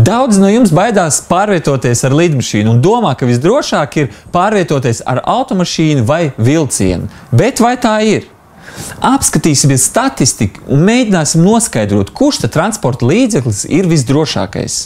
Daudz no jums baidās pārvietoties ar lidmašīnu un domā, ka visdrošāk ir pārvietoties ar automašīnu vai vilcienu. Bet vai tā ir? Apskatīsimies statistiku un mēģināsim noskaidrot, kurš tad transporta līdzeklis ir visdrošākais.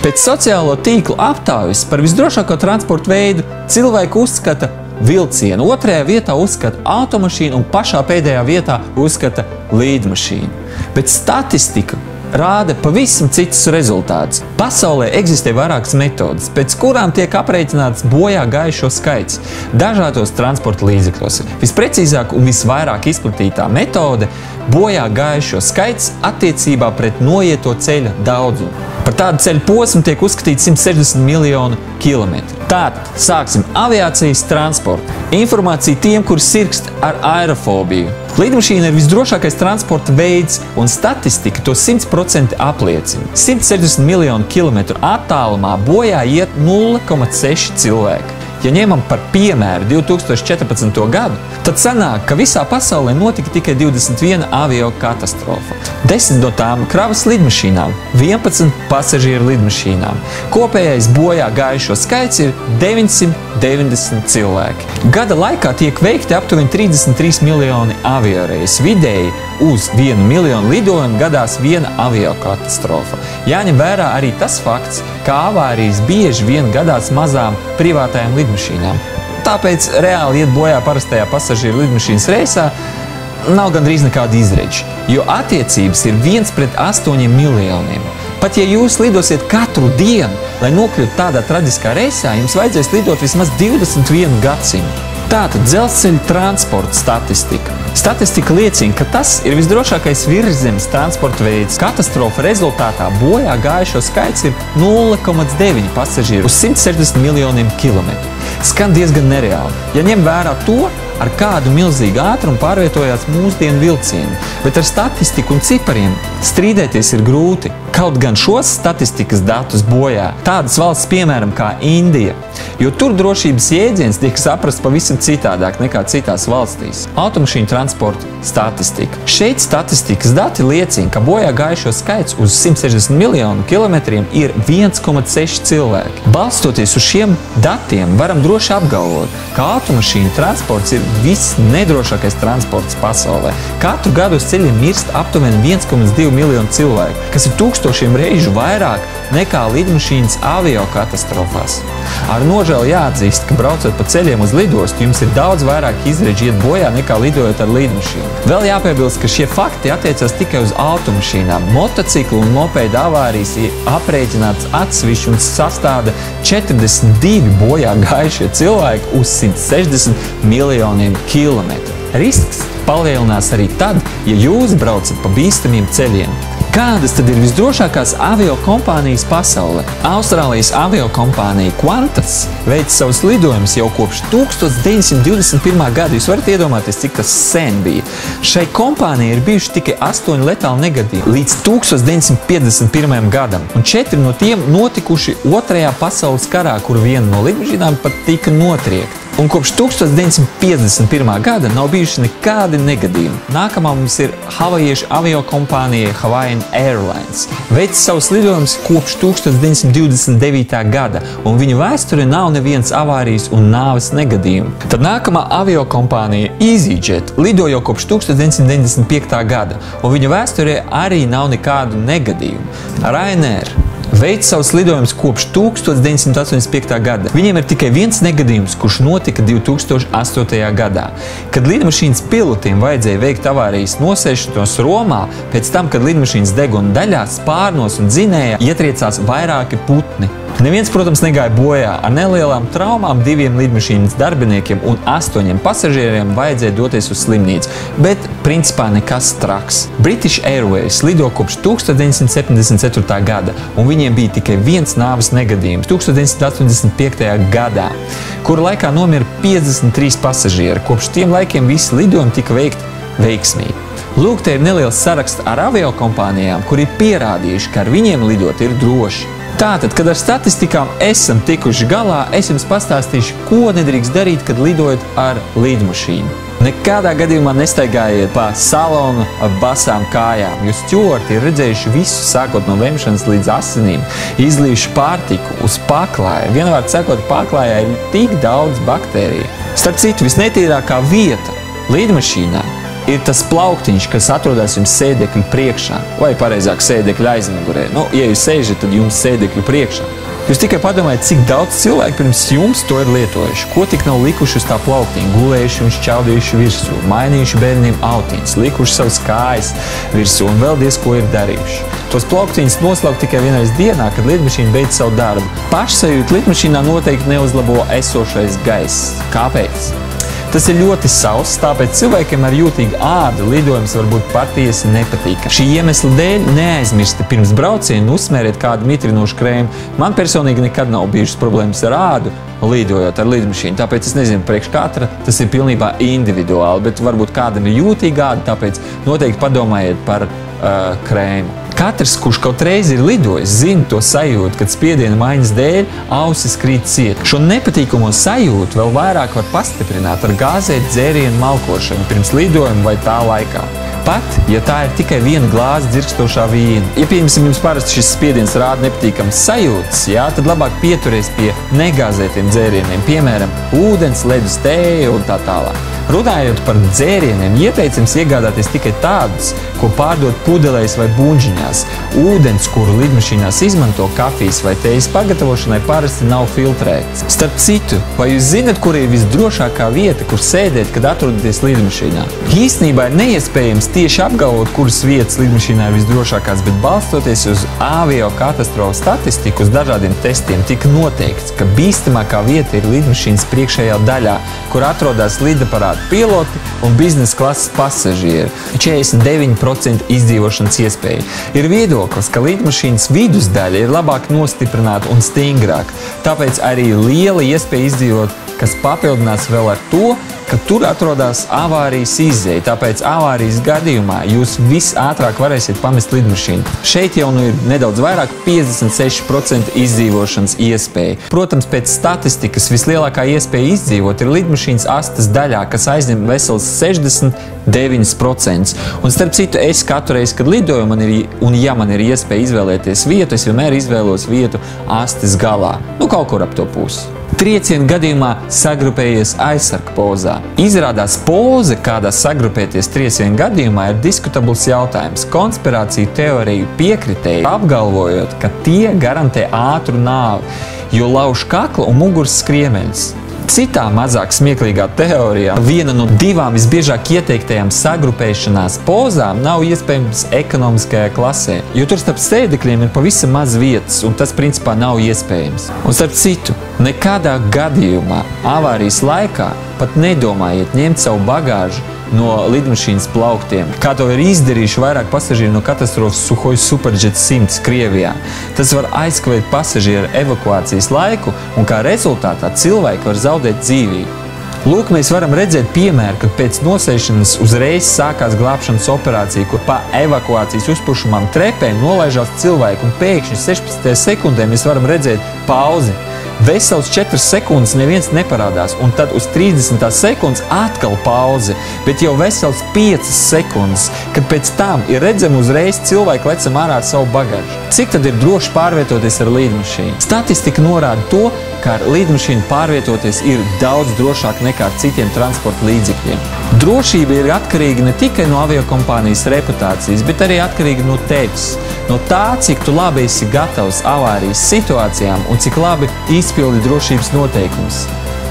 Pēc sociālo tīklu aptaujas par visdrošāko transporta veidu cilvēku uzskata vilcienu, otrajā vietā uzskata automašīnu un pašā pēdējā vietā uzskata līdmašīnu. Bet statistika rāda pavisam citus rezultātus. Pasaulē eksistē vairākas metodes, pēc kurām tiek aprēķināts bojā gājušo skaits dažādos transporta līdzekļos. Visprecīzāk un visvairāk izplatītā metode – bojā gājušo skaits attiecībā pret noieto ceļa daudzumu. Par tādu ceļu posmu tiek uzskatīts 160 miljonu kilometru. Tātad sāksim aviācijas transportu. Informācija tiem, kuri sirkst ar aerofobiju. Lidmašīna ir visdrošākais transporta veids, un statistika to 100% apliecina. 160 miljonu kilometru attālumā bojā iet 0,6 cilvēki. Ja ņemam par piemēru 2014. gadu, tad sanāk, ka visā pasaulē notika tikai 21 avio katastrofa. 10 no tām kravas lidmašīnām, 11 pasažieru lidmašīnām. Kopējais bojā gājušo skaits ir 990 cilvēki. Gada laikā tiek veikti aptuveni 33 miljoni avioreisu. Vidēji uz 1 miljonu lidojumu gadās viena avio katastrofa. Jāņem vērā arī tas fakts, ka avārijas bieži vien gadās mazām privātajām lidmašīnām. Tāpēc reāli iet bojā parastajā pasažieru lidmašīnas reisā nav gandrīz nekāda izredža, jo attiecības ir 1:8 miljoniem. Pat ja jūs lidosiet katru dienu, lai nokļūtu tādā traģiskā reisā, jums vajadzēs lidot vismaz 21 gadsimtu. Tātad dzelzceļa transporta statistika. Statistika liecina, ka tas ir visdrošākais virszemes transporta veids. Katastrofa rezultātā bojā gājušo skaits ir 0,9 pasažieru uz 160 miljoniem kilometru. Skan diezgan nereāli, ja ņem vērā to, ar kādu milzīgu ātrumu pārvietojās mūsdienu vilcieni. Bet ar statistiku un cipariem strīdēties ir grūti. Kaut gan šos statistikas datus bojā tādas valsts, piemēram, kā Indija, jo tur drošības jēdziens tiek saprasts pavisam citādāk nekā citās valstīs. Automašīnu transporta statistika. Šeit statistikas dati liecina, ka bojā gājušo skaits uz 160 miljonu kilometriem ir 1,6 cilvēki. Balstoties uz šiem datiem, varam droši apgalvot, ka automašīnu transports ir visnedrošākais transports pasaulē. Katru gadu uz ceļiem mirst aptuveni 1,2 miljonu cilvēku, kas ir tūkstošiem reižu vairāk nekā lidmašīnas avio katastrofās. Ar nožēlu jāatzīst, ka braucot pa ceļiem uz lidostu, jums ir daudz vairāk izredži iet bojā nekā lidojot ar lidmašīnu. Vēl jāpiebilst, ka šie fakti attiecas tikai uz automašīnām. Motociklu un mopēda avārijas ir aprēķināts atsevišķi un sastāda 42 bojā gājušie cilvēki uz 160 miljoniem kilometru. Risks palielinās arī tad, ja jūs braucat pa bīstamiem ceļiem. Kādas tad ir visdrošākās avio kompānijas pasaulē? Austrālijas avio kompānija Qantas veic savus lidojumus jau kopš 1921. gada. Jūs varat iedomāties, cik tas sen bija. Šai kompānijai ir bijuši tikai 8 letāli negadījumi līdz 1951. gadam, un 4 no tiem notikuši Otrajā pasaules karā, kur viena no lidmašīnām pat tika notriekta. Un kopš 1951. gada nav bijuši nekādi negadījumi. Nākamā mums ir havajiešu avio kompānija Hawaiian Airlines. Veic savus lidojumus kopš 1929. gada, un viņu vēsturē nav nevienas avārijas un nāves negadījumu. Tad nākamā avio kompānija EasyJet lido jau kopš 1995. gada, un viņu vēsturē arī nav nekādu negadījumu. Ryanair veic savus lidojumus kopš 1985. gada. Viņiem ir tikai viens negadījums, kurš notika 2008. gadā, kad lidmašīnas pilotiem vajadzēja veikt avārijas nosēšanos Romā, pēc tam, kad lidmašīnas deguna daļā, spārnos un dzinējā ietriecās vairāki putni. Neviens, protams, negāja bojā. Ar nelielām traumām 2 lidmašīnas darbiniekiem un 8 pasažieriem vajadzēja doties uz slimnīcu, bet principā nekas traks. British Airways lido kopš 1974. gada, un viņiem bija tikai viens nāves negadījums 1985. gadā, kura laikā nomira 53 pasažieri. Kopš tiem laikiem visi lidojumi tika veikti veiksmīgi. Lūk, te ir neliels saraksts ar avio kompānijām, kuri ir pierādījuši, ka ar viņiem lidot ir droši. Tātad, kad ar statistikām esam tikuši galā, es jums pastāstīšu, ko nedrīkst darīt, kad lidojat ar lidmašīnu. Nekādā gadījumā nestaigājiet pa salonu ar basām kājām, jo stjorti ir redzējuši visu, sākot no vemšanas līdz asinīm, izlījuši pārtiku uz paklāja. Vienvārds sakot, paklājā ir tik daudz baktēriju. Starp citu, visnetīrākā vieta līdmašīnā ir tas plauktiņš, kas atrodas jums sēdekļu priekšā, vai pareizāk sēdekļu aizmugurē. Ja jūs sēžat, tad jums sēdekļu priekšā. Jūs tikai padomājiet, cik daudz cilvēku pirms jums to ir lietojuši. Ko tik nav likuši uz tā plauktiņa, gulējuši un šķaudījuši virsū, mainījuši bērniem autiņas, likuši savas kājas virsū un vēl diez ko ir darījuši. Tos plauktiņus noslaukt tikai vienreiz dienā, kad lidmašīna beidz savu darbu. Pašsajūtu lidmašīnā noteikti neuzlabo esošais gaiss. Kāpēc? Tas ir ļoti sauss, tāpēc cilvēkiem ar jūtīgu ādu lidojums var būt patiesi nepatīkami. Šī iemesla dēļ neaizmirsti pirms brauciena uzsmēriet kādu mitrinošu krēmu. Man personīgi nekad nav bijušas problēmas ar ādu, lidojot ar lidmašīnu, tāpēc es nezinu, priekš katra tas ir pilnībā individuāli, bet varbūt kādam ir jūtīga āda, tāpēc noteikti padomājiet par krēmu. Katrs, kurš kaut reizi ir lidojis, zina to sajūtu, kad spiediena maiņas dēļ ausis krīt ciet. Šo nepatīkamo sajūtu vēl vairāk var pastiprināt ar gāzēt dzērienu malkošanu pirms lidojuma vai tā laikā. Pat, ja tā ir tikai viena glāze dzirkstošā vīna. Ja, piemēram, jums parasti šis spiediens rāda nepatīkams sajūtas, tad labāk pieturies pie negāzētiem dzērieniem, piemēram, ūdens, ledus tēja un tā tālāk. Runājot par dzērieniem, ieteicams iegādāties tikai tādus, ko pārdod pudelēs vai buļģiņās. Ūdens, kuru lidmašīnās izmanto kafijas vai tējas pagatavošanai, parasti nav filtrēts. Starp citu, vai jūs zinat, kur ir visdrošākā vieta, kur sēdēt, kad atrodaties lidmašīnā? Īstenībā ir neiespējams tieši apgalvot, kuras vietas lidmašīnā ir visdrošākās, bet balstoties uz avio katastrofu statistiku, uz dažādiem testiem, tika noteikts, ka bīstamākā vieta ir lidmašīnas priekšējā daļā, kur atrodas lidaparāta piloti un biznesa klases pasažieri. 49% izdzīvošanas iespēja. Ir viedoklis, ka lidmašīnas vidusdaļa ir labāk nostiprināta un stingrāka, tāpēc arī liela iespēja izdzīvot, kas papildinās vēl ar to, ka tur atrodas avārijas izēja, tāpēc avārijas gadījumā jūs visātrāk varēsiet pamest lidmašīnu. Šeit jau ir nedaudz vairāk 56% izdzīvošanas iespēja. Protams, pēc statistikas vislielākā iespēja izdzīvot ir lidmašīnas astes daļā, kas aizņem vesels 69%. Un starp citu, es katru reizi, kad lidoju, ja man ir iespēja izvēlēties vietu, es vienmēr izvēlos vietu astes galā. Kaut kur ap to pusi. Trieciena gadījumā sagrupējies aizsarga pozā. Izrādās poze, kādā sagrupēties trieciena gadījumā, ir diskutabls jautājums. Konspirāciju teoriju piekritēji apgalvojot, ka tie garantē ātru nāvi, jo lauž kakla un muguras skriemeļus. Citā mazāk smieklīgā teorijā viena no divām visbiežāk ieteiktajām sagrupēšanās pozām nav iespējams ekonomiskajā klasē, jo tur starp sēdekļiem ir pavisam maz vietas, un tas principā nav iespējams. Un starp citu, nekādā gadījumā avārijas laikā pat nedomājiet ņemt savu bagāžu no lidmašīnas plauktiem, kā to ir izdarījuši vairāk pasažieru no katastrofas Suhoj Superjet 100 Krievijā. Tas var aizkavēt pasažieru evakuācijas laiku, un kā rezultātā cilvēki var zaudēt dzīvību. Lūk, mēs varam redzēt piemēru, kad pēc nosēšanas uzreiz sākās glābšanas operācija, kur pa evakuācijas uzpušamām trepēm nolaižās cilvēki, un pēkšņi 16. sekundē mēs varam redzēt pauzi. Vesels 4 sekundes neviens neparādās, un tad uz 30. sekundes atkal pauze, bet jau vesels 5 sekundes, kad pēc tam ir redzami uzreiz cilvēki lecam ārā ar savu bagāžu. Cik tad ir droši pārvietoties ar līdmašīnu? Statistika norāda to, ka ar līdmašīnu pārvietoties ir daudz drošāk nekā ar citiem transporta līdzekļiem. Drošība ir atkarīga ne tikai no aviokompānijas reputācijas, bet arī atkarīga no tevis. No tā, cik tu labi esi gatavs avārijas situācijām un cik labi izpildi drošības noteikumus.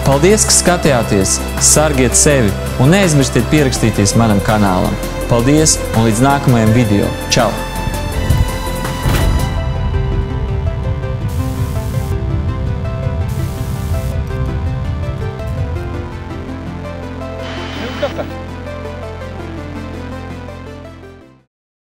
Paldies, ka skatījāties, sargiet sevi un neaizmirstiet pierakstīties manam kanālam. Paldies un līdz nākamajam video. Čau!